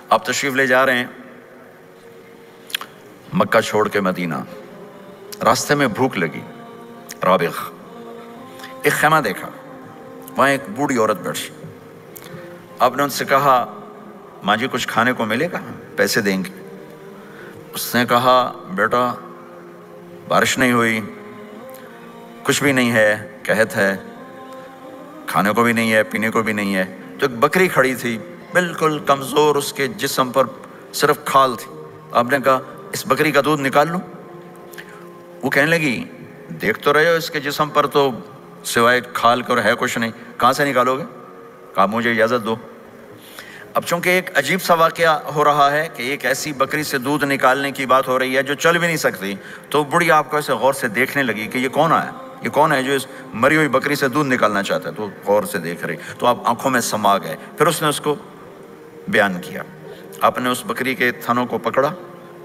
آپ تشریف لے جا رہے ہیں مکہ چھوڑ کے مدینہ، راستے میں بھوک لگی، رابغ ایک خیمہ دیکھا، وہاں ایک بوڑھی عورت بیٹھی۔ آپ نے ان سے کہا ماں جی کچھ کھانے کو ملے گا، پیسے دیں گے؟ اس نے کہا بیٹا بارش نہیں ہوئی، کچھ بھی نہیں ہے، قحط ہے، کھانے کو بھی نہیں ہے، پینے کو بھی نہیں ہے۔ تو ایک بکری کھڑی تھی بالکل کمزور، اس کے جسم پر صرف کھال تھی۔ آپ نے کہا اس بکری کا دودھ نکال لوں؟ وہ کہنے لگی دیکھ تو رہے ہو اس کے جسم پر تو سوائے کھال کر ہے کچھ نہیں، کہاں سے نکالو گے؟ کہا مجھے اجازت دو۔ اب چونکہ ایک عجیب سا واقعہ ہو رہا ہے کہ ایک ایسی بکری سے دودھ نکالنے کی بات ہو رہی ہے جو چل بھی نہیں سکتی، تو بڑھی آپ کو ایسے غور سے دیکھنے لگی کہ یہ کون ہے، یہ کون ہے جو اس مری ہوئی بکری سے دودھ نکالنا چاہتا ہے؟ تو غور سے دیکھ رہی، تو آپ آنکھوں میں سما گئے۔ پھر اس نے اس کو بیان کیا، آپ نے اس بکری کے تھنوں کو پکڑا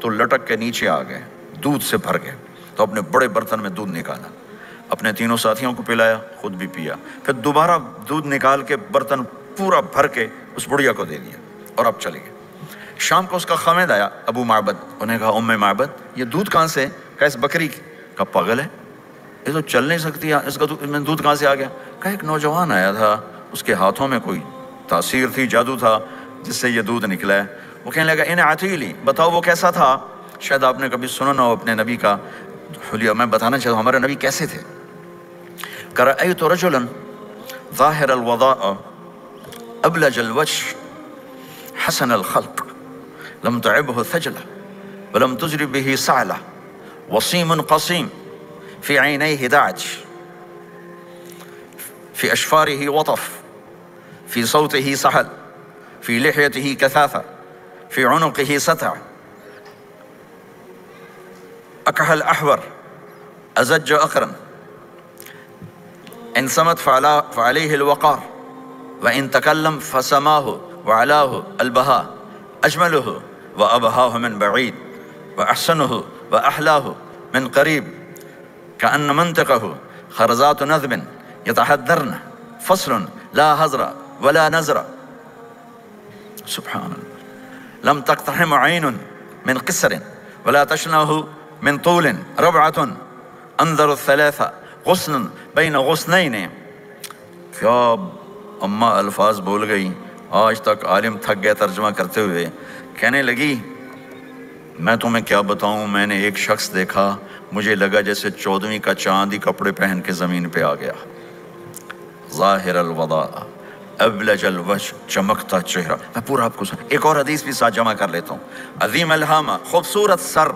تو لٹک کے نیچے آ گئے، دودھ سے بھر گئے۔ تو اپنے بڑے برتن میں دودھ نکالا، اپنے تینوں ساتھیوں کو پلایا، خود بھی پیا، پھر دوبارہ دودھ نکال کے برتن پورا بھر کے اس بڑھیا کو دے دیا اور اب چلے گئے۔ شام کو اس کا خامد آیا ابو معبد، انہیں کہا ام معبد یہ دودھ کہاں سے؟ کہا اس بکری کی۔ کہا پاگل ہے، یہ تو چل نہیں سکتی، اس کا دودھ کہاں سے آ گیا؟ کہا ایک نوجوان آیا تھا، اس کے ہاتھوں میں کوئی تاثیر تھی، جادو تھا جس سے یہ دودھ نکلا ہے۔ وہ کہنے لگا ان عتیلی، بتاؤ وہ کیسا تھا؟ شاید آپ نے کبھی سنا نہ ہو اپنے نبی کا حلیہ، میں بتانا چاہتا ہوں ہمارے نبی کیسے تھے۔ رأيت رجلا ظاهر الوضاء أبلج الوجه حسن الخلق لم تعبه ثجلة ولم تجرب به سعلة وصيم قصيم في عينيه دعج في أشفاره وطف في صوته سحل في لحيته كثافة في عنقه ستع أكحل أحور أزج أقرن إن صمت فعليه الوقار وإن تكلم فسماه وعلاه البهاء أجمله وأبهاه من بعيد وأحسنه وأحلاه من قريب كأن منطقه خرزات نذب يتحذرن فصل لا هزر ولا نزر سبحان الله لم تقتحم عين من قصر ولا تشنه من طول ربعة انظر الثلاثة غصن بین غصنین۔ کیا اماں الفاظ بول گئی، آج تک عالم تھک گئے ترجمہ کرتے ہوئے۔ کہنے لگی میں تمہیں کیا بتاؤں، میں نے ایک شخص دیکھا، مجھے لگا جیسے 14ویں کا چاندی کپڑے پہن کے زمین پہ آ گیا۔ ظاہر الوضاء ابلج الوجه، چمکتا چہرہ۔ میں پورا آپ کو ایک اور حدیث بھی ساتھ جمع کر لیتا ہوں۔ عظیم الہامہ، خوبصورت سر،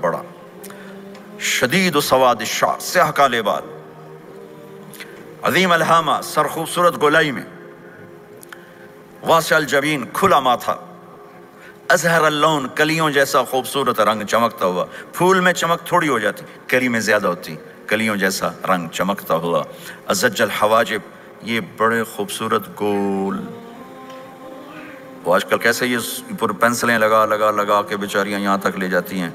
بڑا شدید سواد الشعر، سیاہ کالے بال، عظیم الہامہ، سر خوبصورت گولائی میں، واسع الجبین، کھلا ماتھا، ازہر اللون، کلیوں جیسا خوبصورت رنگ چمکتا ہوا۔ پھول میں چمک تھوڑی ہو جاتی، کلی میں زیادہ ہوتی، کلیوں جیسا رنگ چمکتا ہوا۔ ازج الحواجب، یہ بڑے خوبصورت گول، وہ آج کل کیسے یہ پر پینسلیں لگا لگا لگا کے بیچاریاں یہاں تک لے جاتی ہیں،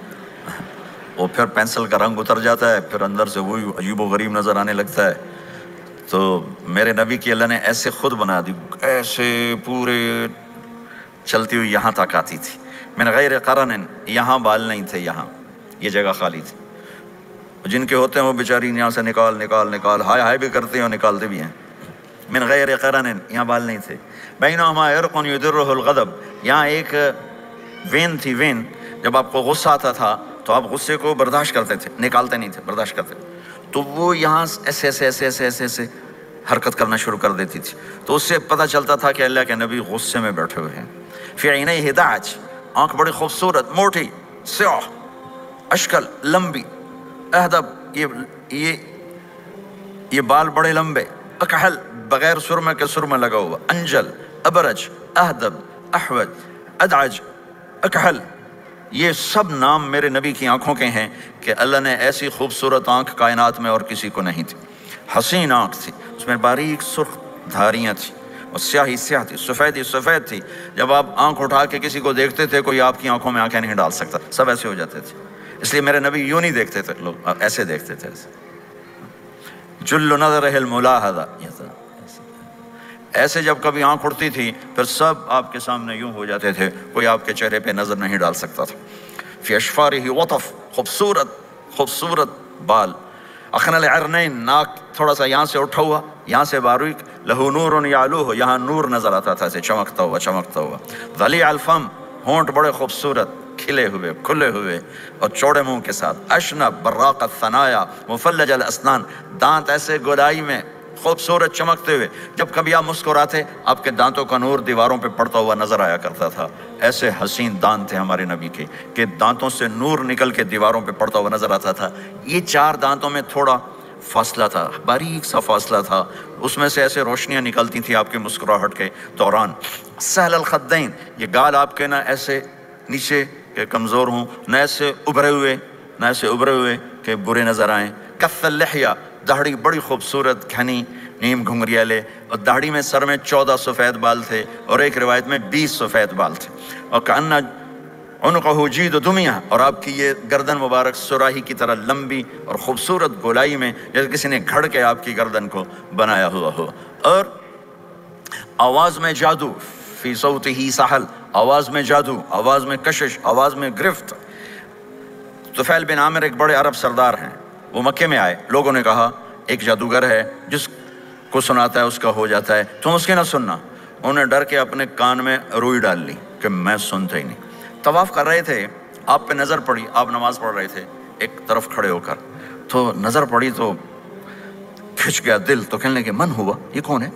اور پھر پینسل کا رنگ اتر جاتا ہے، پھر اندر سے وہی عجیب و غریب نظر آنے لگتا ہے۔ تو میرے نبی کی اللہ نے ایسے خود بنا دی، ایسے پورے چلتی ہوئی یہاں تک آتی تھی۔ من غیر قرن، یہاں بال نہیں تھے، یہاں یہ جگہ خالی تھی۔ جن کے ہوتے ہیں وہ بیچاری یہاں سے نکال نکال نکال ہائے ہائے بھی کرتے ہیں اور نکالتے بھی ہیں۔ من غیر قرن، یہاں بال نہیں تھے۔ بینہما عرق یدرہ الغضب، یہاں ایک وین تھی، وین، جب آپ کو غصہ آتا تھا تو آپ غصے کو برداشت کرتے تھے، نکالتے نہیں تھے، برداشت کرتے تھے، تو وہ یہاں ایسے ایسے ایسے ایسے ایسے ایسے حرکت کرنا شروع کر دیتی تھی، تو اس سے پتہ چلتا تھا کہ اللہ کے نبی غصے میں بیٹھے ہوئے ہیں۔ فی عینیہ دعج، آنکھ بڑی خوبصورت، موٹی، سیاہ، اشکل، لمبی، اہدب، یہ بال بڑے لمبے، اکحل، بغیر سرمے کے سرمہ لگا ہوا، انجل، ابرج، اہدب، احوج، ادعج، اکحل، یہ سب نام میرے نبی کی آنکھوں کے ہیں کہ اللہ نے ایسی خوبصورت آنکھ کائنات میں اور کسی کو نہیں تھی۔ حسین آنکھ تھی، اس میں باریک سرخ دھاریاں تھیں، اور سیاہی سیاہ تھی، سفیدی سفید تھی۔ جب آپ آنکھ اٹھا کے کسی کو دیکھتے تھے کوئی آپ کی آنکھوں میں آنکھیں نہیں ڈال سکتا، سب ایسے ہو جاتے تھے۔ اس لیے میرے نبی یوں نہیں دیکھتے تھے، لوگ ایسے دیکھتے تھے، ایسے۔ جل نظرہ الملاحظہ، ایسے جب کبھی آنکھ اڑتی تھی پھر سب آپ کے سامنے یوں ہو جاتے تھے، کوئی آپ کے چہرے پہ نظر نہیں ڈال سکتا تھا۔ فی اشفارہ وطف، خوبصورت بال، اخن العرنین، ناک تھوڑا سا یہاں سے اٹھا ہوا، یہاں سے باریک، لہو نور یعلوہ، یہاں نور نظر آتا تھا، ایسے چمکتا ہوا۔ ضلیع الفم، ہونٹ بڑے خوبصورت، کھلے ہوئے اور چوڑے منہ کے ساتھ۔ اشنب براق الثنایا مفلج الاسنان، دانت ایسے گولائی میں خوبصورت چمکتے ہوئے، جب کبھی آپ مسکراتے آپ کے دانتوں کا نور دیواروں پہ پڑتا ہوا نظر آیا کرتا تھا۔ ایسے حسین دانت تھے ہمارے نبی کے کہ دانتوں سے نور نکل کے دیواروں پہ پڑتا ہوا نظر آتا تھا۔ یہ 4 دانتوں میں تھوڑا فاصلہ تھا، باریک سا فاصلہ تھا، اس میں سے ایسے روشنیاں نکلتی تھیں آپ کی مسکراہٹ کے دوران۔ سہل الخدین، یہ گال آپ کے نہ ایسے نیچے کہ کمزور ہوں، نہ ایسے ابھرے ہوئے کہ برے نظر آئیں۔ کث اللحیہ، داڑھی بڑی خوبصورت گھنی نیم گھنگریالے، اور داڑھی میں سر میں 14 سفید بال تھے اور ایک روایت میں 20 سفید بال تھے۔ اور کأن عنقہ جید دمیہ، اور آپ کی یہ گردن مبارک سراہی کی طرح لمبی اور خوبصورت گولائی میں، جیسے کسی نے گھڑ کے آپ کی گردن کو بنایا ہوا ہو۔ اور آواز میں جادو، فی صوتہ سحل، آواز میں جادو، آواز میں کشش، آواز میں گرفت۔ طفیل بن عامر ایک بڑے عرب سردار ہیں، وہ مکے میں آئے، لوگوں نے کہا ایک جادوگر ہے جس کو سناتا ہے اس کا ہو جاتا ہے، تم اس کی نہ سننا۔ انہوں نے ڈر کے اپنے کان میں روئی ڈال لی کہ میں سنتا ہی نہیں۔ طواف کر رہے تھے، آپ پہ نظر پڑی، آپ نماز پڑھ رہے تھے ایک طرف کھڑے ہو کر، تو نظر پڑی تو کھچ گیا دل، تو کہنے لگے من ہوا، یہ کون ہے؟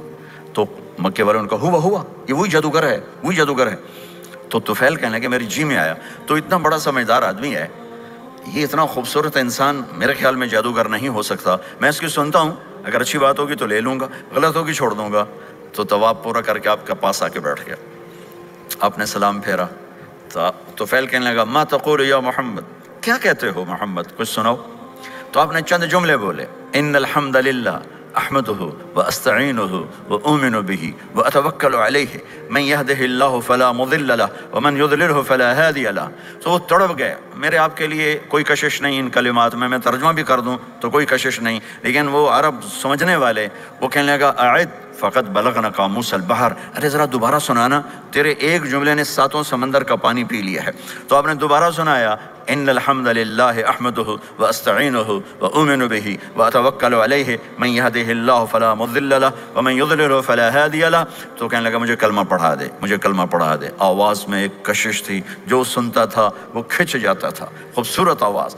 تو مکے والوں نے کہا ہوا یہ وہی جادوگر ہے۔ تو طفیل کہنے لگے میری جی میں آیا، تو اتنا بڑا سمجھدار آدمی ہے، یہ اتنا خوبصورت انسان میرے خیال میں جادوگر نہیں ہو سکتا، میں اس کی سنتا ہوں، اگر اچھی بات ہوگی تو لے لوں گا، غلط ہوگی چھوڑ دوں گا۔ تو طواف پورا کر کے آپ کے پاس آ کے بیٹھ گیا، آپ نے سلام پھیرا، تو طفیل کہنے لگا ما تقول یا محمد، کیا کہتے ہو محمد، کچھ سناؤ۔ تو آپ نے چند جملے بولے، ان الحمد للہ احمدہ واستعینہ واؤمن بہ واتوکل علیہ من یہدہ اللہ فلا مضل لہ ومن یضللہ فلا ہادی لہ۔ تو وہ تڑپ گئے، میرے آپ کے لیے کوئی کشش نہیں ان کلمات میں ترجمہ بھی کر دوں تو کوئی کشش نہیں، لیکن وہ عرب سمجھنے والے وہ کہنے لگا اعد فقط بلغنا قاموس البحر، ارے ذرا دوبارہ سنانا، تیرے ایک جملے نے 7 سمندر کا پانی پی لیا ہے۔ تو آپ نے دوبارہ سنایا ان الحمد للہ احمدہ واستعینہ واؤمن بہ واتوکل علیہ من یہدہ اللہ فلا مضل لہ ومن یضلل فلا ہادی لہ۔ تو کہنے لگا مجھے کلمہ پڑھا دے، آواز میں ایک کشش تھی، جو سنتا تھا وہ کھچ جاتا تھا، خوبصورت آواز۔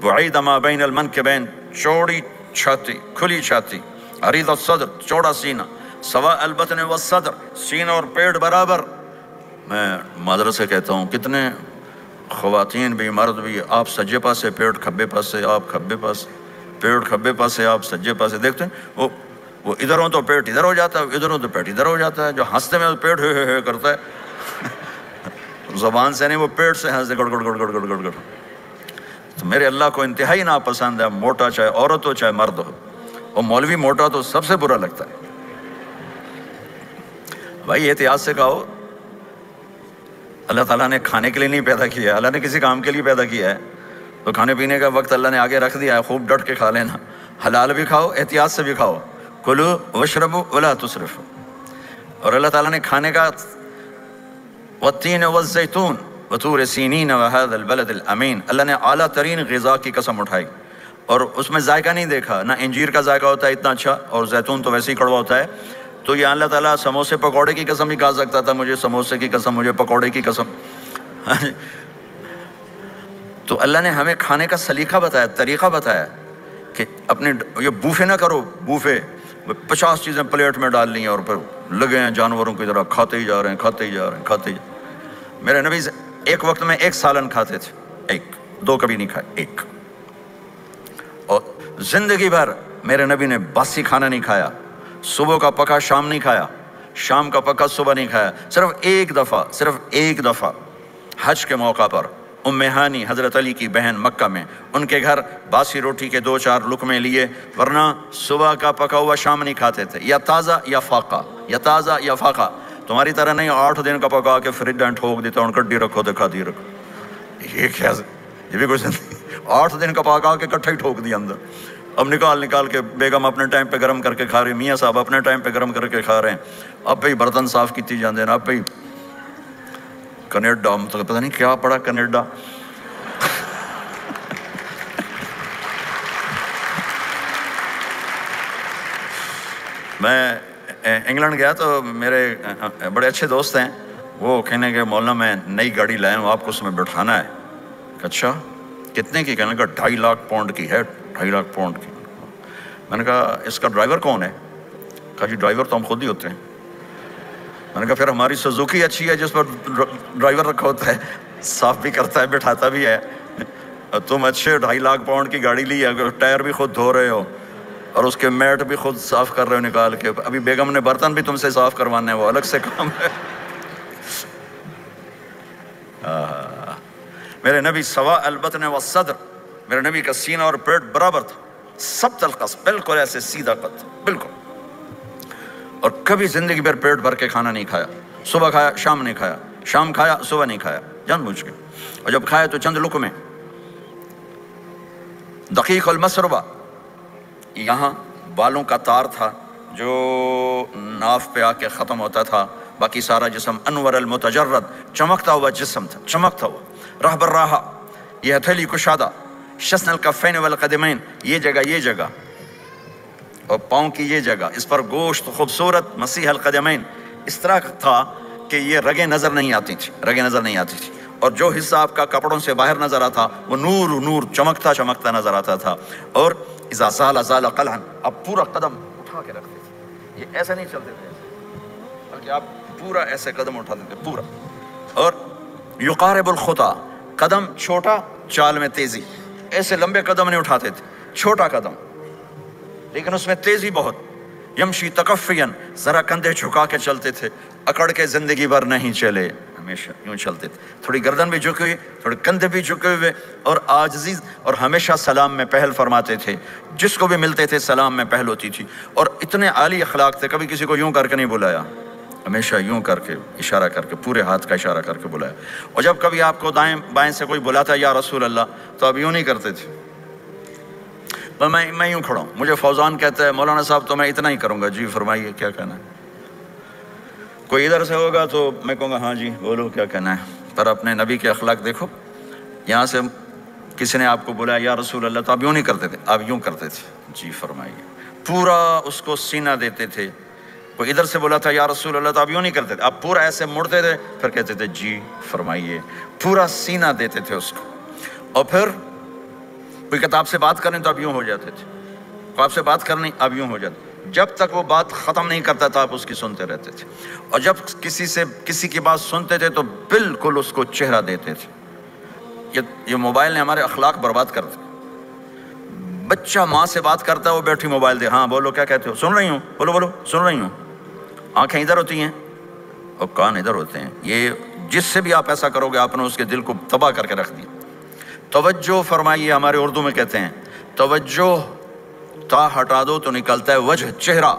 بعید ما بین المنکبین، چوڑی چھاتی، کھلی چھاتی، عریض الصدر، چوڑا سینہ، سواء البطن والصدر، سینہ اور پیٹ برابر۔ میں معذرت سے کہتا ہوں کتنے خواتین بھی مرد بھی، آپ سجے پاسے پیٹ کھبے پاسے، آپ کھبے پاسے پیٹ کھبے پاسے، آپ سجے پاسے، دیکھتے ہیں وہ ادھر ہوں تو پیٹ ادھر ہو جاتا ہے، ادھر ہوں تو پیٹ ادھر ہو جاتا ہے، جو ہنستے میں پیٹ ہے کرتا ہے زبان سے نہیں، وہ پیٹ سے ہنستے گڑ گڑ گڑ گڑ گڑ گڑ گڑ۔ تو میرے اللہ کو انتہائی ناپسند ہے، موٹا چاہے عورت ہو چاہے مرد ہو، اور مولوی موٹا تو سب سے برا لگتا ہے۔ بھائی احتیاط سے کھاؤ، اللہ تعالیٰ نے کھانے کے لیے نہیں پیدا کیا ہے، اللہ نے کسی کام کے لیے پیدا کیا ہے، تو کھانے پینے کا وقت اللہ نے آگے رکھ دیا ہے، خوب ڈٹ کے کھا لینا، حلال بھی کھاؤ احتیاط سے بھی کھاؤ، کلو واشربوا ولا تسرفوا۔ اور اللہ تعالیٰ نے کھانے کا والتین والزیتون وطور سینین وهذا البلد الامین، اللہ نے اعلیٰ ترین غذا کی قسم اٹھائی اور اس میں ذائقہ نہیں دیکھا، نہ انجیر کا ذائقہ ہوتا ہے اتنا اچھا، اور زیتون تو ویسے ہی کڑوا ہوتا ہے، تو یہ اللہ تعالیٰ سموسے پکوڑے کی قسم ہی کھا سکتا تھا، مجھے سموسے کی قسم، مجھے پکوڑے کی قسم۔ تو اللہ نے ہمیں کھانے کا سلیقہ بتایا، طریقہ بتایا کہ اپنے یہ بوفے نہ کرو، بوفے 50 چیزیں پلیٹ میں ڈال لی ہیں اور پھر لگے ہیں جانوروں کی طرح کھاتے ہی جا رہے ہیں۔ میرے نبی ایک وقت میں 1 سالن کھاتے تھے، 1-2 کبھی نہیں کھائے، 1۔ اور زندگی بھر میرے نبی نے باسی کھانا نہیں کھایا، صبح کا پکا شام نہیں کھایا، شام کا پکا صبح نہیں کھایا، صرف ایک دفعہ حج کے موقع پر ام ہانی حضرت علی کی بہن مکہ میں، ان کے گھر باسی روٹی کے 2-4 لقمے لیے، ورنہ صبح کا پکا ہوا شام نہیں کھاتے تھے، یا تازہ یا فاقہ، تمہاری طرح نہیں 8 دن کا پکا کے فریج میں ٹھوک دیتا ہوں، کڈی رکھو تو کھاتی رکھو، یہ کیا، یہ بھی کچھ نہیں، 8 دن کا پکا کے کٹھا ہی ٹھوک دیا اندر، اب نکال کے بیگم اپنے ٹائم پہ گرم کر کے کھا رہی، میاں صاحب اپنے ٹائم پہ گرم کر کے کھا رہے ہیں، اب پہ برتن صاف کیتی جاندے ہیں، اب پہ کینیڈا، مطلب پتہ نہیں کیا پڑا کینیڈا۔ میں انگلینڈ گیا تو میرے بڑے اچھے دوست ہیں، وہ کہنے کہ مولانا میں نئی گاڑی لایا ہوں، آپ کو اس میں بٹھانا ہے۔ اچھا کتنے کی؟ کہنے کا 2.5 لاکھ پاؤنڈ کی ہے، 2.5 لاکھ پاؤنڈ کی۔ میں نے کہا اس کا ڈرائیور کون ہے؟ کہا جی ڈرائیور تو ہم خود ہی ہوتے ہیں۔ میں نے کہا پھر ہماری سوزوکی اچھی ہے جس پر ڈرائیور رکھا ہوتا ہے، صاف بھی کرتا ہے بٹھاتا بھی ہے، تم اچھے 2.5 لاکھ پاؤنڈ کی گاڑی لی ہے، ٹائر بھی خود دھو رہے ہو اور اس کے میٹ بھی خود صاف کر رہے ہو نکال کے، ابھی بیگم نے برتن بھی تم سے صاف کروانے ہیں، وہ الگ سے کام ہے۔ میرے نبی سوا البطن والصدر، میرے نبی کا سینہ اور پیٹ برابر تھا، سبط القصد، بالکل ایسے سیدھا قد، بالکل، اور کبھی زندگی بھر پیٹ بھر کے کھانا نہیں کھایا، صبح کھایا شام نہیں کھایا، شام کھایا صبح نہیں کھایا، جان بوجھ کے، اور جب کھایا تو چند لقمے۔ دقیق المسربہ، یہاں بالوں کا تار تھا جو ناف پہ آ کے ختم ہوتا تھا، باقی سارا جسم انور المتجرد، چمکتا ہوا جسم تھا، چمکتا ہوا۔ راہ بر راہا، یہ ہتھیلی کشادہ، شسن الکفین والقدمین، یہ جگہ اور پاؤں کی یہ جگہ، اس پر گوشت خوبصورت مسیح القدمین، اس طرح تھا کہ یہ رگیں نظر نہیں آتی تھی، اور جو حصہ آپ کا کپڑوں سے باہر نظر آتا وہ نور چمکتا نظر آتا تھا، اور اذا زال قلعا، اب پورا قدم اٹھا کے رکھتے تھے، یہ ایسے نہیں چلتے تھے بلکہ آپ پورا ایسے قدم اٹھاتے تھے پورا، اور یقارب الخطا، قدم چھوٹا چال میں تیزی، ایسے لمبے قدم نہیں اٹھاتے تھے، چھوٹا قدم لیکن اس میں تیزی بہت، یمشی تکفین، ذرا کندھے جھکا کے چلتے تھے، اکڑ کے زندگی بھر نہیں چلے، ہمیشہ یوں چلتے تھے، تھوڑی گردن بھی جھکی ہوئی، تھوڑے کندھے بھی جھکے ہوئے، اور عاجزی، اور ہمیشہ سلام میں پہل فرماتے تھے، جس کو بھی ملتے تھے سلام میں پہل ہوتی تھی، اور اتنے عالی اخلاق تھے، کبھی کسی کو یوں کر کے نہیں بلایا، ہمیشہ یوں کر کے اشارہ کر کے، پورے ہاتھ کا اشارہ کر کے بلایا، اور جب کبھی آپ کو دائیں بائیں سے کوئی بلاتا یا رسول اللہ تو آپ یوں نہیں کرتے تھے، میں یوں کھڑا ہوں، مجھے فوزان کہتا ہے مولانا صاحب تو میں اتنا ہی کروں گا، جی فرمائیے کیا کہنا ہے، کوئی ادھر سے ہوگا تو میں کہوں گا ہاں جی بولو کیا کہنا ہے، پر اپنے نبی کے اخلاق دیکھو، یہاں سے کسی نے آپ کو بولا یا رسول اللہ تو آپ یوں نہیں کرتے تھے، آپ یوں کرتے تھے، جی فرمائیے، پورا اس کو سینہ دیتے تھے، کوئی ادھر سے بولا تھا یا رسول اللہ تو آپ یوں نہیں کرتے تھے، آپ پورا ایسے مڑتے تھے، پھر کہتے تھے جی فرمائیے، پورا سینہ دیتے تھے اس کو، اور پھر کوئی کتاب سے بات کریں تو آپ یوں ہو جاتے تھے، کوئی آپ سے بات کرنی آپ یوں ہو جاتے، جب تک وہ بات ختم نہیں کرتا تھا آپ اس کی سنتے رہتے تھے، اور جب کسی کی بات سنتے تھے تو بالکل اس کو چہرہ دیتے تھے۔ یہ موبائل نے ہمارے اخلاق برباد کر دیا، بچہ ماں سے بات کرتا ہے وہ بیٹھی موبائل دے، ہاں بولو کیا کہتے ہو، سن رہی ہوں، بولو سن رہی ہوں، آنکھیں ادھر ہوتی ہیں اور کان ادھر ہوتے ہیں، یہ جس سے بھی آپ ایسا کرو گے آپ نے اس کے دل کو تباہ کر کے رکھ دیا۔ توجہ فرمائیے، ہمارے اردو میں کہتے ہیں توجہ، تا ہٹا دو تو نکلتا ہے وجہ، چہرہ،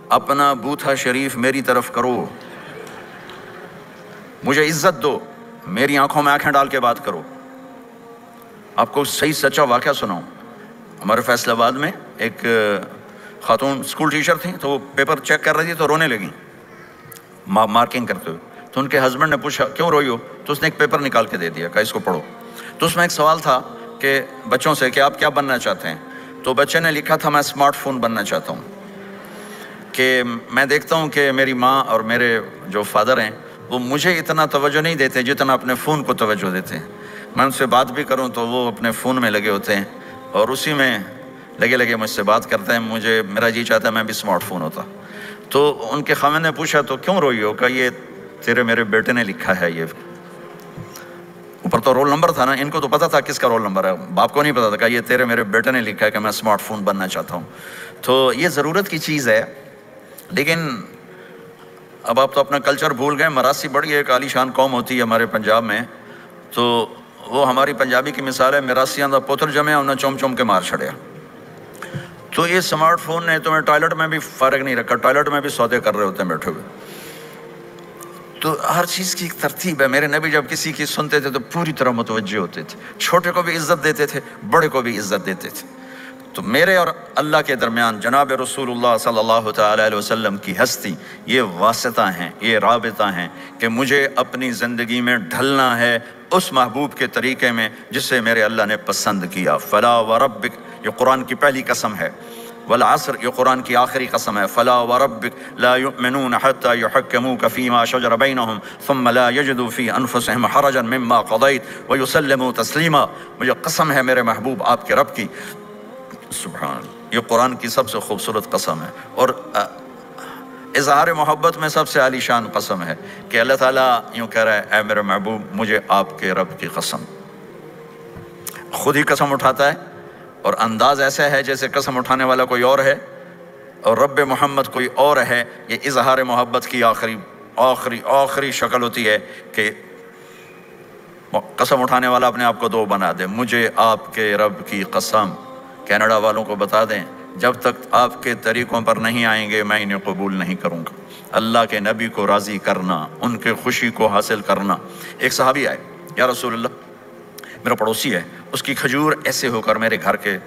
اپنا بوتھا شریف میری طرف کرو، مجھے عزت دو، میری آنکھوں میں آنکھیں ڈال کے بات کرو۔ آپ کو صحیح سچا واقعہ سناؤں، ہمارے فیصل آباد میں ایک خاتون اسکول ٹیچر تھیں، تو وہ پیپر چیک کر رہی تھی تو رونے لگیں مارکنگ کرتے ہوئے، تو ان کے ہسبینڈ نے پوچھا کیوں روئی ہو، تو اس نے ایک پیپر نکال کے دے دیا، کہا اس کو پڑھو، تو اس میں ایک سوال تھا کہ بچوں سے کہ آپ کیا بننا چاہتے ہیں، تو بچے نے لکھا تھا میں اسمارٹ فون بننا چاہتا ہوں، کہ میں دیکھتا ہوں کہ میری ماں اور میرے جو فادر ہیں وہ مجھے اتنا توجہ نہیں دیتے جتنا اپنے فون کو توجہ دیتے ہیں، میں ان سے بات بھی کروں تو وہ اپنے فون میں لگے ہوتے ہیں اور اسی میں لگے مجھ سے بات کرتے ہیں، میرا جی چاہتا ہے میں بھی اسمارٹ فون ہوتا۔ تو ان کے خاوند نے پوچھا تو کیوں روئی ہو، کہ یہ تیرے میرے بیٹے نے لکھا ہے، یہ اوپر تو رول نمبر تھا نا، ان کو تو پتا تھا کس کا رول نمبر ہے، باپ کو نہیں پتا تھا، کہ یہ تیرے میرے بیٹے نے لکھا ہے کہ میں اسمارٹ فون بننا چاہتا ہوں۔ تو یہ ضرورت کی چیز ہے، لیکن اب آپ تو اپنا کلچر بھول گئے۔ مراسی بڑی ایک عالی شان قوم ہوتی ہے ہمارے پنجاب میں، تو وہ ہماری پنجابی کی مثال ہے، میراسیاں دا پوتر جمع انہیں چوم کے مار چھڑیا۔ تو یہ اسمارٹ فون نے تمہیں ٹوائلٹ میں بھی فارغ نہیں رکھا، ٹوائلٹ میں بھی سودے کر رہے ہوتے ہیں بیٹھے ہوئے۔ تو ہر چیز کی ایک ترتیب ہے۔ میرے نبی جب کسی کی سنتے تھے تو پوری طرح متوجہ ہوتے تھے، چھوٹے کو بھی عزت دیتے تھے، بڑے کو بھی عزت دیتے تھے۔ تو میرے اور اللہ کے درمیان جناب رسول اللہ صلی اللہ تعالیٰ علیہ وسلم کی ہستی، یہ واسطہ ہیں، یہ رابطہ ہیں کہ مجھے اپنی زندگی میں ڈھلنا ہے اس محبوب کے طریقے میں جسے میرے اللہ نے پسند کیا۔ فلا وربک، یہ قرآن کی پہلی قسم ہے، والعصر، یہ قرآن کی آخری قسم ہے، فلا وربک لا یؤمنون حتی یحکموک فیما شجر بینہم ثم لا یجدوا فی انفسہم حرجا مما قضیت ویسلموا تسلیما۔ مجھے قسم ہے میرے محبوب آپ کے رب کی، سبحان اللہ، یہ قرآن کی سب سے خوبصورت قسم ہے، اور اظہار محبت میں سب سے عالی شان قسم ہے کہ اللہ تعالیٰ یوں کہہ رہا ہے، اے میرے محبوب مجھے آپ کے رب کی قسم۔ خود ہی قسم اٹھاتا ہے، اور انداز ایسا ہے جیسے قسم اٹھانے والا کوئی اور ہے اور رب محمد کوئی اور ہے۔ یہ اظہار محبت کی آخری شکل ہوتی ہے کہ قسم اٹھانے والا اپنے آپ کو دو بنا دے۔ مجھے آپ کے رب کی قسم، کینیڈا والوں کو بتا دیں جب تک آپ کے طریقوں پر نہیں آئیں گے میں انہیں قبول نہیں کروں گا۔ اللہ کے نبی کو راضی کرنا، ان کے خوشی کو حاصل کرنا۔ ایک صحابی آئے، یا رسول اللہ میرا پڑوسی ہے، اس کی کھجور ایسے ہو کر میرے گھر کے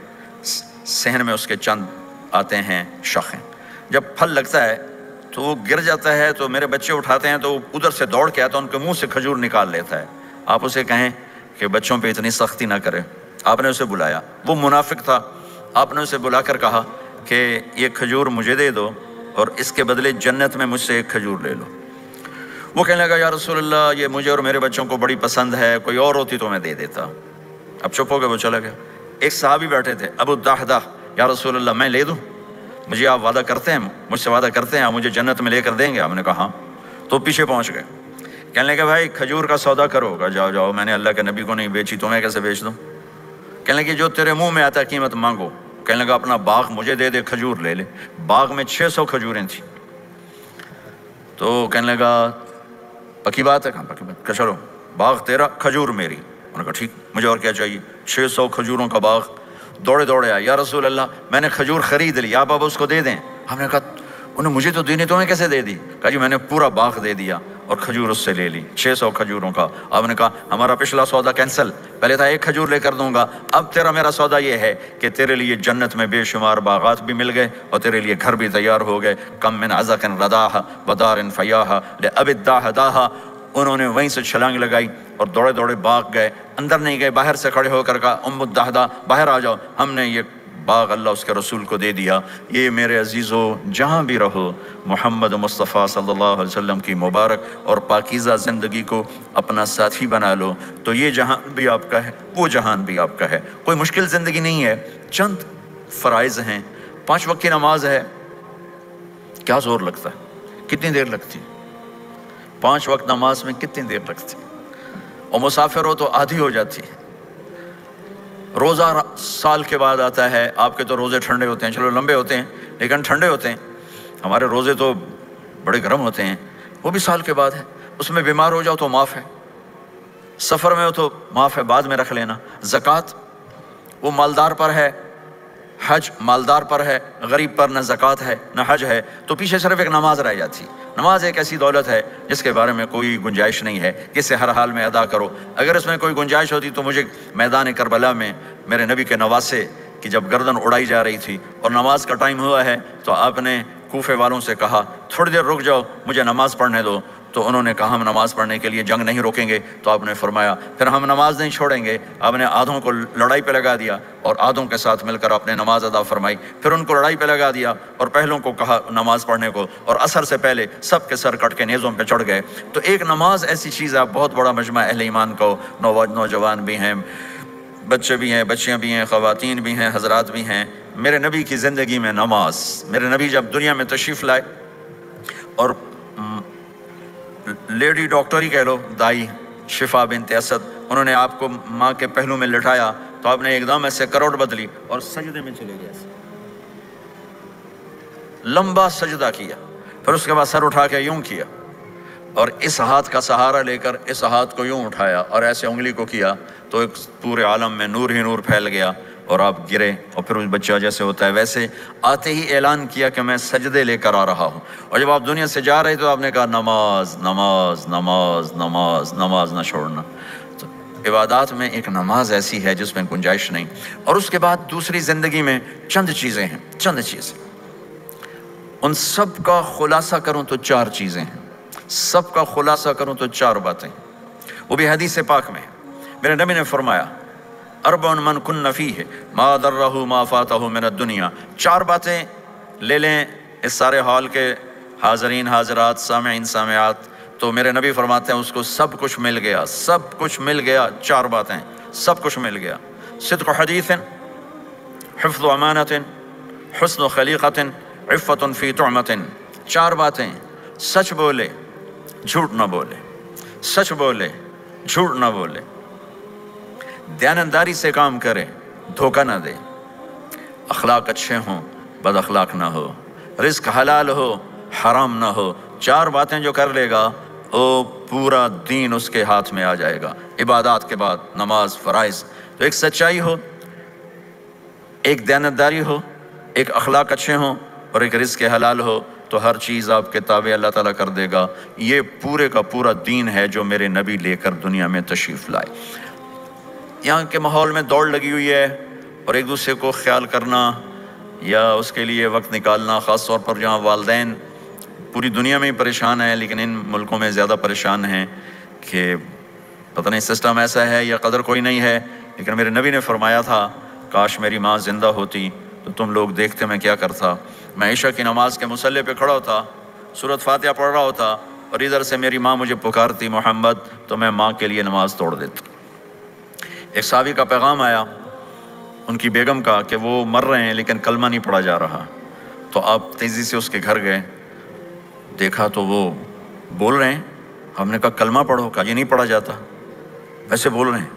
صحن میں اس کے چند آتے ہیں شاخیں، جب پھل لگتا ہے تو وہ گر جاتا ہے تو میرے بچے اٹھاتے ہیں تو ادھر سے دوڑ کے آتا ہے، ان کے منہ سے کھجور نکال لیتا ہے۔ آپ اسے کہیں کہ بچوں پہ اتنی سختی نہ کرے۔ آپ نے اسے بلایا، وہ منافق تھا، آپ نے اسے بلا کر کہا کہ یہ کھجور مجھے دے دو اور اس کے بدلے جنت میں مجھ سے ایک کھجور لے لو۔ وہ کہنے لگا یا رسول اللہ یہ مجھے اور میرے بچوں کو بڑی پسند ہے، کوئی اور ہوتی تو میں دے دیتا۔ اب چپ ہو گئے، وہ چلا گیا۔ ایک صحابی بیٹھے تھے، ابو الدحدہ، یا رسول اللہ میں لے دوں؟ مجھے آپ وعدہ کرتے ہیں، مجھ سے وعدہ کرتے ہیں آپ مجھے جنت میں لے کر دیں گے؟ آپ نے کہا ہاں۔ تو پیچھے پہنچ گئے، کہنے لگے بھائی کھجور کا سودا کرو۔ کہا جاؤ جاؤ، میں نے اللہ کے نبی کو نہیں بیچی، تمہیں کیسے بیچ دوں؟ کہنے لگے جو تیرے منہ میں آتا ہے قیمت مانگو۔ کہنے لگا اپنا باغ مجھے دے دے، کھجور لے لے۔ باغ میں 600 کھجوریں تھیں۔ تو کہنے لگا پکی بات ہے؟ کہاں پکی بات؟ کہ چلو باغ تیرا، کھجور میری۔ انہوں نے کہا ٹھیک، مجھے اور کیا چاہیے؟ 600 کھجوروں کا باغ۔ دوڑے دوڑے آئے، یا رسول اللہ میں نے کھجور خرید لی، آپ اب اس کو دے دیں۔ ہم نے کہا انہیں مجھے تو دینی، تمہیں کیسے دے دی؟ کہا جی میں نے پورا باغ دے دیا اور کھجور اس سے لے لی، 600 کھجوروں کا۔ آپ نے کہا ہمارا پچھلا سودا کینسل، پہلے تھا ایک کھجور لے کر دوں گا، اب تیرا میرا سودا یہ ہے کہ تیرے لیے جنت میں بے شمار باغات بھی مل گئے اور تیرے لیے گھر بھی تیار ہو گئے۔ کم من عزق رداہ ودار فیاہ لأب الداہ داہا۔ انہوں نے وہیں سے چھلانگ لگائی اور دوڑے دوڑے باغ گئے، اندر نہیں گئے، باہر سے کھڑے ہو کر کہا ام الدحدہ باہر آ جاؤ، ہم نے یہ باغ اللہ اس کے رسول کو دے دیا۔ یہ میرے عزیزو جہاں بھی رہو محمد مصطفیٰ صلی اللہ علیہ وسلم کی مبارک اور پاکیزہ زندگی کو اپنا ساتھی بنا لو تو یہ جہان بھی آپ کا ہے، وہ جہان بھی آپ کا ہے۔ کوئی مشکل زندگی نہیں ہے، چند فرائض ہیں، 5 وقت کی نماز ہے، کیا زور لگتا ہے، کتنی دیر لگتی؟ 5 وقت نماز میں کتنی دیر لگتی؟ اور مسافر ہو تو آدھی ہو جاتی ہے۔ روزہ سال کے بعد آتا ہے، آپ کے تو روزے ٹھنڈے ہوتے ہیں، چلو لمبے ہوتے ہیں لیکن ٹھنڈے ہوتے ہیں، ہمارے روزے تو بڑے گرم ہوتے ہیں، وہ بھی سال کے بعد ہے۔ اس میں بیمار ہو جاؤ تو معاف ہے، سفر میں ہو تو معاف ہے، بعد میں رکھ لینا۔ زکوٰۃ وہ مالدار پر ہے، حج مالدار پر ہے، غریب پر نہ زکوٰۃ ہے نہ حج ہے، تو پیچھے صرف ایک نماز رہ جاتی۔ نماز ایک ایسی دولت ہے جس کے بارے میں کوئی گنجائش نہیں ہے کہ اسے ہر حال میں ادا کرو۔ اگر اس میں کوئی گنجائش ہوتی تو مجھے میدان کربلا میں میرے نبی کے نواسے کی جب گردن اڑائی جا رہی تھی اور نماز کا ٹائم ہوا ہے تو آپ نے کوفے والوں سے کہا تھوڑی دیر رک جاؤ مجھے نماز پڑھنے دو، تو انہوں نے کہا ہم نماز پڑھنے کے لیے جنگ نہیں روکیں گے، تو آپ نے فرمایا پھر ہم نماز نہیں چھوڑیں گے۔ آپ نے آدھوں کو لڑائی پہ لگا دیا اور آدھوں کے ساتھ مل کر آپ نے نماز ادا فرمائی، پھر ان کو لڑائی پہ لگا دیا اور پہلوں کو کہا نماز پڑھنے کو، اور عصر سے پہلے سب کے سر کٹ کے نیزوں پہ چڑھ گئے۔ تو ایک نماز ایسی چیز ہے، بہت بڑا مجمع اہل ایمان کو، نوجوان بھی ہیں، بچے بھی ہیں، بچیاں بھی ہیں، خواتین بھی ہیں، حضرات بھی ہیں۔ میرے نبی کی زندگی میں نماز، میرے نبی جب دنیا میں تشریف لائے اور لیڈی ڈاکٹر ہی کہہ لو، دائی شفا بنت اسد، انہوں نے آپ کو ماں کے پہلو میں لٹایا تو آپ نے ایک دم ایسے کروٹ بدلی اور سجدے میں چلے گئے، لمبا سجدہ کیا، پھر اس کے بعد سر اٹھا کے یوں کیا اور اس ہاتھ کا سہارا لے کر اس ہاتھ کو یوں اٹھایا اور ایسے انگلی کو کیا تو ایک پورے عالم میں نور ہی نور پھیل گیا اور آپ گرے، اور پھر اس بچہ جیسے ہوتا ہے ویسے آتے ہی اعلان کیا کہ میں سجدے لے کر آ رہا ہوں۔ اور جب آپ دنیا سے جا رہے تو آپ نے کہا نماز نماز نماز نماز نماز نہ چھوڑنا۔ تو عبادات میں ایک نماز ایسی ہے جس میں گنجائش نہیں. اور اس کے بعد دوسری زندگی میں چند چیزیں ہیں، چند چیزیں. ان سب کا خلاصہ کروں تو 4 چیزیں ہیں، سب کا خلاصہ کروں تو 4 باتیں، وہ بھی حدیث پاک میں. میرے نبی نے فرمایا اربع من کن فیہ ما ضرہ ما فاتہ من الدنیا. 4 باتیں لے لیں اس سارے ہال کے حاضرین حاضرات سامعین سامعات، تو میرے نبی فرماتے ہیں اس کو سب کچھ مل گیا، سب کچھ مل گیا. 4 باتیں، سب کچھ مل گیا. صدق حدیث، حفظ امانت، حسن خلیقت، عفت فی طعمت. 4 باتیں، سچ بولے جھوٹ نہ بولے، سچ بولے جھوٹ نہ بولے، دیانتداری سے کام کرے، دھوکہ نہ دے، اخلاق اچھے ہوں، بد اخلاق نہ ہو، رزق حلال ہو، حرام نہ ہو. 4 باتیں جو کر لے گا وہ پورا دین اس کے ہاتھ میں آ جائے گا. عبادات کے بعد نماز، فرائض. تو ایک سچائی ہو، ایک دیانتداری ہو، ایک اخلاق اچھے ہوں اور ایک رزق حلال ہو، تو ہر چیز آپ کے تابع اللہ تعالیٰ کر دے گا. یہ پورے کا پورا دین ہے جو میرے نبی لے کر دنیا میں تشریف لائے. یہاں کے ماحول میں دوڑ لگی ہوئی ہے اور ایک دوسرے کو خیال کرنا یا اس کے لیے وقت نکالنا، خاص طور پر جہاں والدین پوری دنیا میں ہی پریشان ہیں لیکن ان ملکوں میں زیادہ پریشان ہیں کہ پتہ نہیں سسٹم ایسا ہے یا قدر کوئی نہیں ہے. لیکن میرے نبی نے فرمایا تھا کاش میری ماں زندہ ہوتی تو تم لوگ دیکھتے میں کیا کرتا. میں عشاء کی نماز کے مصلی پہ کھڑا ہوتا، سورۃ فاتحہ پڑھ رہا ہوتا اور ادھر سے میری ماں مجھے پکارتی محمد، تو میں ماں کے لیے نماز توڑ دیتا. ایک صحابی کا پیغام آیا ان کی بیگم کا کہ وہ مر رہے ہیں لیکن کلمہ نہیں پڑھا جا رہا. تو آپ تیزی سے اس کے گھر گئے، دیکھا تو وہ بول رہے ہیں. ہم نے کہا کلمہ پڑھو، کہا یہ نہیں پڑھا جاتا. ویسے بول رہے ہیں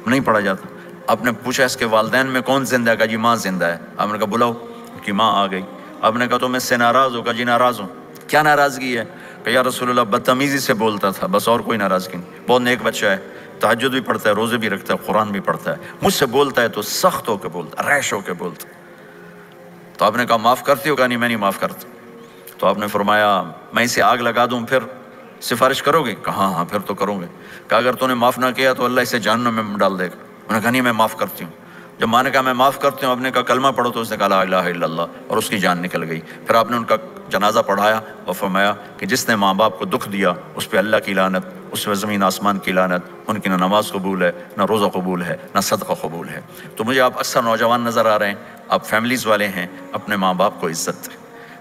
نہیں پڑھا جاتا. آپ نے پوچھا اس کے والدین میں کون زندہ ہے؟ کہا جی ماں زندہ ہے. آپ نے کہا بلاؤ. کہ ماں آ گئی. آپ نے کہا تو میں اس سے ناراض ہو؟ کہا جی ناراض ہوں. کیا ناراضگی ہے؟ کہ یا رسول اللہ بدتمیزی سے بولتا تھا، بس اور کوئی ناراضگی نہیں. بہت نیک بچہ ہے، تہجد بھی پڑھتا ہے، روزے بھی رکھتا ہے، قرآن بھی پڑھتا ہے. مجھ سے بولتا ہے تو سخت ہو کے بولتا، ریش ہو کے بولتا. تو آپ نے کہا معاف کرتی ہو؟ کہا نہیں میں نہیں معاف کرتا. تو آپ نے فرمایا میں اسے آگ لگا دوں پھر سفارش کرو گے؟ کہا ہاں پھر تو کروں گے. کہا اگر تو نے معاف نہ کیا تو اللہ اسے جہنم میں ڈال دے گا. انہوں نے کہا نہیں میں معاف کرتی ہوں. جب ماں نے کہا میں معاف کرتی ہوں، آپ نے کہا کلمہ پڑھو، تو اس نے کہا لا الہ الا اللہ، اور اس کی جان نکل گئی. پھر آپ نے ان کا جنازہ پڑھایا اور فرمایا کہ جس نے ماں باپ کو دکھ دیا اس پہ اللہ کی لعنت، اس پہ زمین آسمان کی لعنت. ان کی نہ نماز قبول ہے، نہ روزہ قبول ہے، نہ صدقہ قبول ہے. تو مجھے آپ اکثر نوجوان نظر آ رہے ہیں، آپ فیملیز والے ہیں، اپنے ماں باپ کو عزت دیں،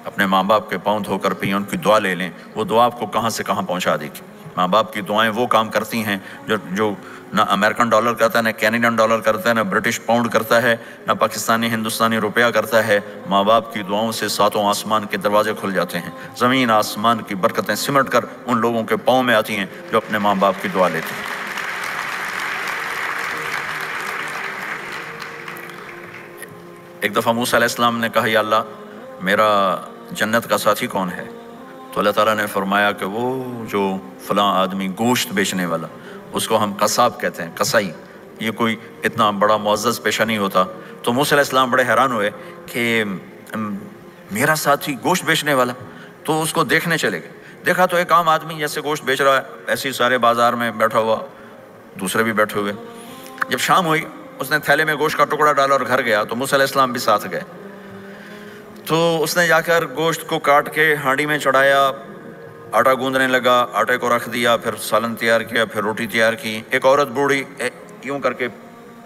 اپنے ماں باپ کے پاؤں دھو کر پئیں، ان کی دعا لے لیں. وہ دعا آپ کو کہاں سے کہاں پہنچا دے گی. ماں باپ کی دعائیں وہ کام کرتی ہیں جو نہ امریکن ڈالر کرتا ہے، نہ کینیڈین ڈالر کرتا ہے، نہ برٹش پاؤنڈ کرتا ہے، نہ پاکستانی ہندوستانی روپیہ کرتا ہے. ماں باپ کی دعاؤں سے 7 آسمان کے دروازے کھل جاتے ہیں. زمین آسمان کی برکتیں سمٹ کر ان لوگوں کے پاؤں میں آتی ہیں جو اپنے ماں باپ کی دعا لیتے ہیں. ایک دفعہ موسیٰ علیہ السلام نے کہا یا اللہ میرا جنت کا ساتھی کون ہے؟ تو اللہ تعالیٰ نے فرمایا کہ وہ جو فلاں آدمی گوشت بیچنے والا، اس کو ہم قصاب کہتے ہیں، قصائی. یہ کوئی اتنا بڑا معزز پیشہ نہیں ہوتا. تو موسیٰ علیہ السلام بڑے حیران ہوئے کہ میرا ساتھی گوشت بیچنے والا. تو اس کو دیکھنے چلے گئے. دیکھا تو ایک عام آدمی جیسے گوشت بیچ رہا ہے ایسے ہی سارے بازار میں بیٹھا ہوا، دوسرے بھی بیٹھے ہوئے. جب شام ہوئی اس نے تھیلے میں گوشت کا ٹکڑا ڈالا اور گھر گیا. تو موسیٰ علیہ السلام بھی ساتھ گئے. تو اس نے جا کر گوشت کو کاٹ کے ہانڈی میں چڑھایا، آٹا گوندنے لگا، آٹے کو رکھ دیا، پھر سالن تیار کیا، پھر روٹی تیار کی. ایک عورت بوڑھی یوں کر کے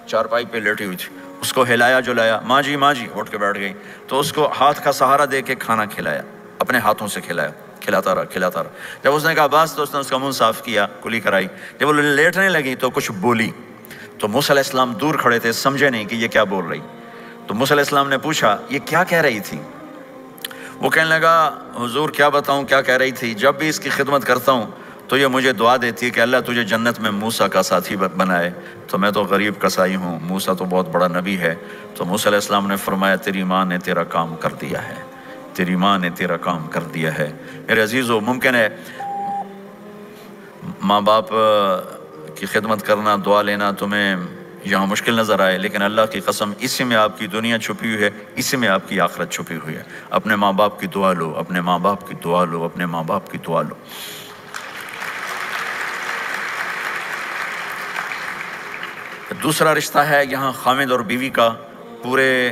چارپائی پہ لیٹی ہوئی تھی، اس کو ہلایا جلایا، ماں جی اٹھ کے بیٹھ گئی. تو اس کو ہاتھ کا سہارا دے کے کھانا کھلایا، اپنے ہاتھوں سے کھلایا، کھلاتا رہا. جب اس نے کہا بس تو اس نے اس کا منہ صاف کیا، کلی کرائی. جب وہ لیٹنے لگی تو کچھ بولی. تو موسیٰ علیہ السلام دور کھڑے تھے، سمجھے نہیں کہ یہ کیا بول رہی. تو موسیٰ علیہ السلام نے پوچھا یہ کیا کہہ رہی تھی؟ وہ کہنے لگا حضور کیا بتاؤں کیا کہہ رہی تھی. جب بھی اس کی خدمت کرتا ہوں تو یہ مجھے دعا دیتی ہے کہ اللہ تجھے جنت میں موسیٰ کا ساتھی بنائے. تو میں تو غریب کسائی ہوں، موسیٰ تو بہت بڑا نبی ہے. تو موسیٰ علیہ السلام نے فرمایا تیری ماں نے تیرا کام کر دیا ہے، تیری ماں نے تیرا کام کر دیا ہے. میرے عزیزو، ممکن ہے ماں باپ کی خدمت کرنا، دعا لینا تمہیں یہاں مشکل نظر آئے، لیکن اللہ کی قسم اسی میں آپ کی دنیا چھپی ہوئی ہے، اسی میں آپ کی آخرت چھپی ہوئی ہے. اپنے ماں باپ کی دعا لو، اپنے ماں باپ کی دعا لو، اپنے ماں باپ کی دعا لو. دوسرا رشتہ ہے یہاں خامد اور بیوی کا. پورے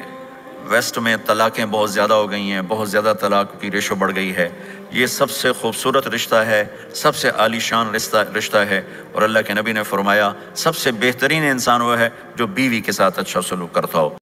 ویسٹ میں طلاقیں بہت زیادہ ہو گئی ہیں، بہت زیادہ طلاق کی ریشو بڑھ گئی ہے. یہ سب سے خوبصورت رشتہ ہے، سب سے عالی شان رشتہ ہے، اور اللہ کے نبی نے فرمایا سب سے بہترین انسان وہ ہے جو بیوی کے ساتھ اچھا سلوک کرتا ہو.